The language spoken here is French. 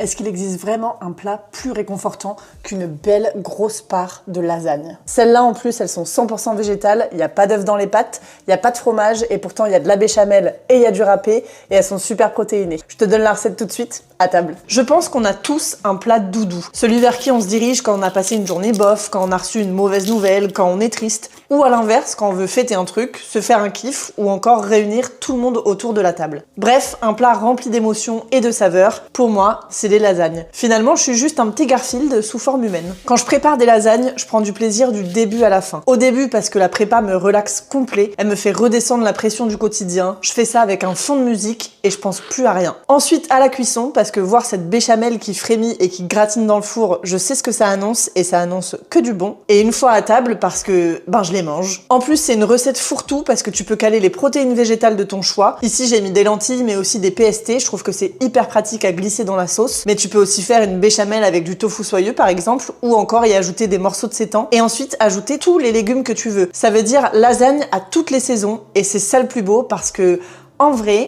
Est-ce qu'il existe vraiment un plat plus réconfortant qu'une belle grosse part de lasagne? Celles-là en plus, elles sont 100% végétales, il n'y a pas d'œuf dans les pâtes, il n'y a pas de fromage et pourtant il y a de la béchamel et il y a du râpé et elles sont super protéinées. Je te donne la recette tout de suite, à table. Je pense qu'on a tous un plat doudou, celui vers qui on se dirige quand on a passé une journée bof, quand on a reçu une mauvaise nouvelle, quand on est triste, ou à l'inverse, quand on veut fêter un truc, se faire un kiff ou encore réunir tout le monde autour de la table. Bref, un plat rempli d'émotions et de saveurs, pour moi, c'est les lasagnes. Finalement, je suis juste un petit Garfield sous forme humaine. Quand je prépare des lasagnes, je prends du plaisir du début à la fin. Au début, parce que la prépa me relaxe complet, elle me fait redescendre la pression du quotidien, je fais ça avec un fond de musique et je pense plus à rien. Ensuite, à la cuisson, parce que voir cette béchamel qui frémit et qui gratine dans le four, je sais ce que ça annonce et ça annonce que du bon. Et une fois à table, parce que, je les mange. En plus, c'est une recette fourre-tout parce que tu peux caler les protéines végétales de ton choix. Ici, j'ai mis des lentilles, mais aussi des PST. Je trouve que c'est hyper pratique à glisser dans la sauce. Mais tu peux aussi faire une béchamel avec du tofu soyeux, par exemple, ou encore y ajouter des morceaux de seitan. Et ensuite, ajouter tous les légumes que tu veux. Ça veut dire lasagne à toutes les saisons. Et c'est ça le plus beau parce que, en vrai,